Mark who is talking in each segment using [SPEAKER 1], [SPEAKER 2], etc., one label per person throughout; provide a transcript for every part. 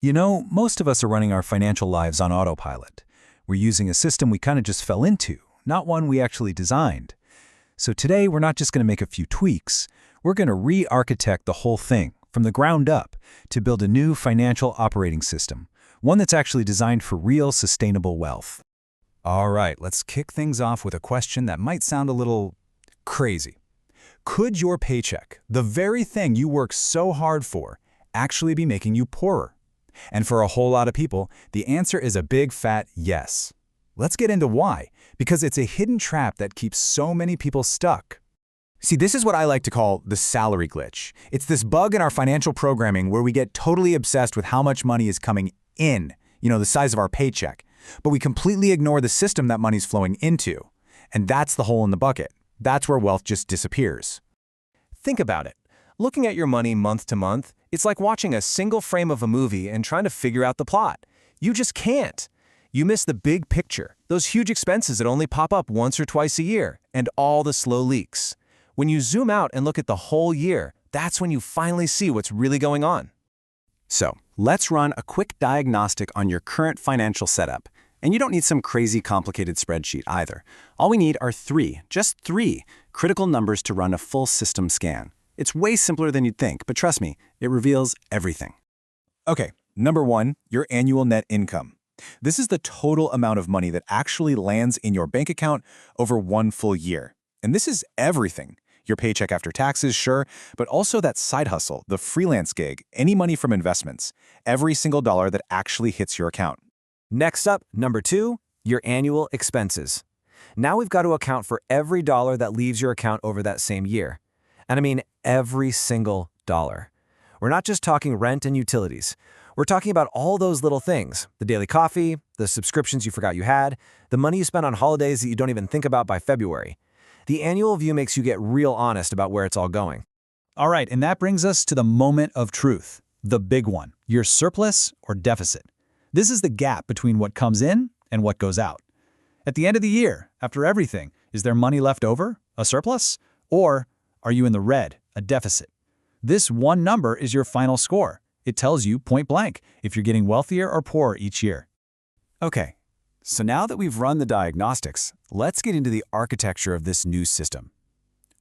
[SPEAKER 1] You know, most of us are running our financial lives on autopilot. We're using a system we kind of just fell into, not one we actually designed. So today, we're not just going to make a few tweaks. We're going to re-architect the whole thing from the ground up to build a new financial operating system, one that's actually designed for real sustainable wealth. All right, let's kick things off with a question that might sound a little crazy. Could your paycheck, the very thing you work so hard for, actually be making you poorer? And for a whole lot of people, the answer is a big fat yes. Let's get into why, because it's a hidden trap that keeps so many people stuck. See, this is what I like to call the salary glitch. It's this bug in our financial programming where we get totally obsessed with how much money is coming in, the size of our paycheck, but we completely ignore the system that money's flowing into. And that's the hole in the bucket. That's where wealth just disappears.
[SPEAKER 2] Think about it. Looking at your money month to month, it's like watching a single frame of a movie and trying to figure out the plot. You just can't. You miss the big picture, those huge expenses that only pop up once or twice a year, and all the slow leaks. When you zoom out and look at the whole year, that's when you finally see what's really going on.
[SPEAKER 1] So, let's run a quick diagnostic on your current financial setup. And you don't need some crazy complicated spreadsheet either. All we need are just three, critical numbers to run a full system scan. It's way simpler than you'd think, but trust me, it reveals everything. Okay, number one, your annual net income. This is the total amount of money that actually lands in your bank account over one full year. And this is everything. Your paycheck after taxes, sure, but also that side hustle, the freelance gig, any money from investments, every single dollar that actually hits your account.
[SPEAKER 2] Next up, number two, your annual expenses. Now we've got to account for every dollar that leaves your account over that same year. And I mean every single dollar. We're not just talking rent and utilities. We're talking about all those little things, the daily coffee, the subscriptions you forgot you had, the money you spent on holidays that you don't even think about by February. The annual view makes you get real honest about where it's all going.
[SPEAKER 1] All right, and that brings us to the moment of truth, the big one, your surplus or deficit. This is the gap between what comes in and what goes out. At the end of the year, after everything, is there money left over, a surplus? Or are you in the red, a deficit? This one number is your final score. It tells you point blank if you're getting wealthier or poorer each year. Okay, so now that we've run the diagnostics, let's get into the architecture of this new system.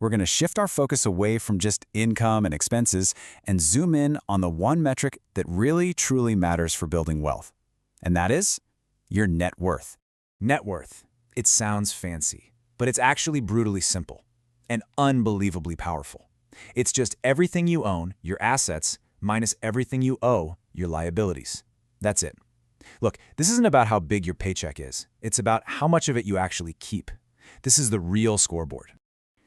[SPEAKER 1] We're going to shift our focus away from just income and expenses and zoom in on the one metric that really truly matters for building wealth. And that is your net worth. Net worth. It sounds fancy, but it's actually brutally simple and unbelievably powerful. It's just everything you own, your assets, minus everything you owe, your liabilities. That's it. Look, this isn't about how big your paycheck is. It's about how much of it you actually keep. This is the real scoreboard.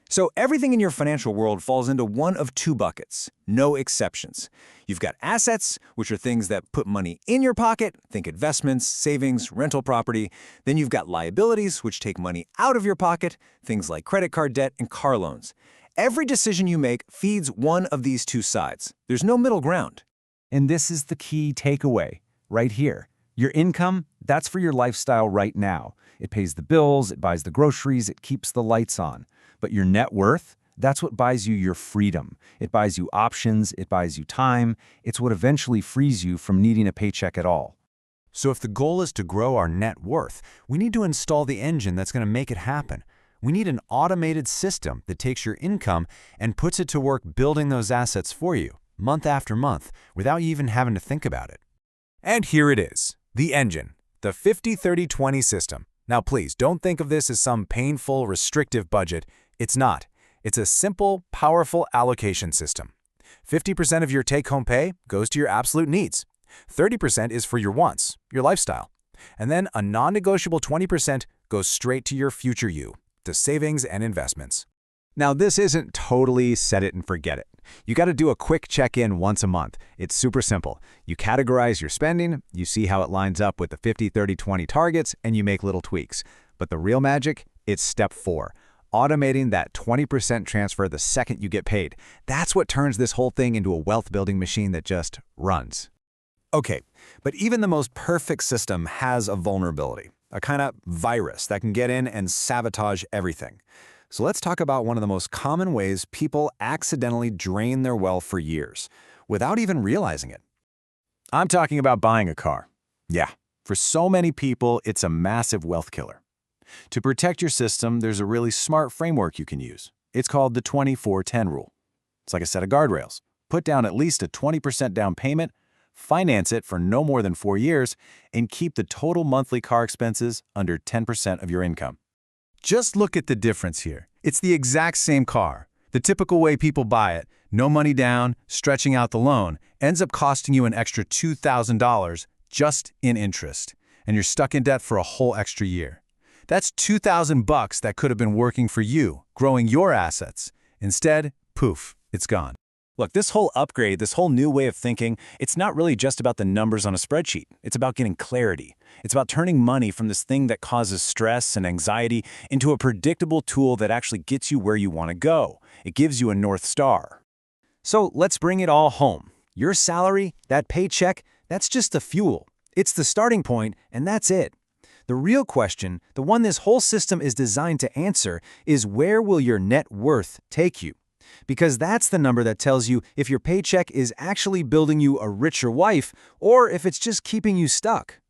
[SPEAKER 1] So everything in your financial world falls into one of two buckets, no exceptions. You've got assets, which are things that put money in your pocket, think investments, savings, rental property. Then you've got liabilities, which take money out of your pocket, things like credit card debt and car loans. Every decision you make feeds one of these two sides. There's no middle ground. And this is the key takeaway, right here. Your income, that's for your lifestyle right now. It pays the bills, it buys the groceries, it keeps the lights on. But your net worth, that's what buys you your freedom. It buys you options, it buys you time. It's what eventually frees you from needing a paycheck at all. So if the goal is to grow our net worth, we need to install the engine that's going to make it happen. We need an automated system that takes your income and puts it to work building those assets for you, month after month, without you even having to think about it. And here it is, the engine, the 50-30-20 system. Now please, don't think of this as some painful, restrictive budget. It's not. It's a simple, powerful allocation system. 50% of your take-home pay goes to your absolute needs. 30% is for your wants, your lifestyle. And then a non-negotiable 20% goes straight to your future you, to savings and investments. Now, this isn't totally set it and forget it. You got to do a quick check-in once a month. It's super simple. You categorize your spending, you see how it lines up with the 50-30-20 targets, and you make little tweaks. But the real magic, it's step 4. Automating that 20% transfer the second you get paid. That's what turns this whole thing into a wealth-building machine that just runs. Okay, but even the most perfect system has a vulnerability, a kind of virus that can get in and sabotage everything. So let's talk about one of the most common ways people accidentally drain their wealth for years, without even realizing it.
[SPEAKER 3] I'm talking about buying a car. Yeah, for so many people, it's a massive wealth killer. To protect your system, there's a really smart framework you can use. It's called the 24-10 rule. It's like a set of guardrails. Put down at least a 20% down payment, finance it for no more than 4 years, and keep the total monthly car expenses under 10% of your income.
[SPEAKER 1] Just look at the difference here. It's the exact same car. The typical way people buy it, no money down, stretching out the loan, ends up costing you an extra $2,000 just in interest, and you're stuck in debt for a whole extra year. That's $2,000 that could have been working for you, growing your assets. Instead, poof, it's gone.
[SPEAKER 2] Look, this whole upgrade, this whole new way of thinking, it's not really just about the numbers on a spreadsheet. It's about getting clarity. It's about turning money from this thing that causes stress and anxiety into a predictable tool that actually gets you where you want to go. It gives you a North Star. So let's bring it all home. Your salary, that paycheck, that's just the fuel. It's the starting point, and that's it. The real question, the one this whole system is designed to answer, is where will your net worth take you? Because that's the number that tells you if your paycheck is actually building you a richer wife or if it's just keeping you stuck.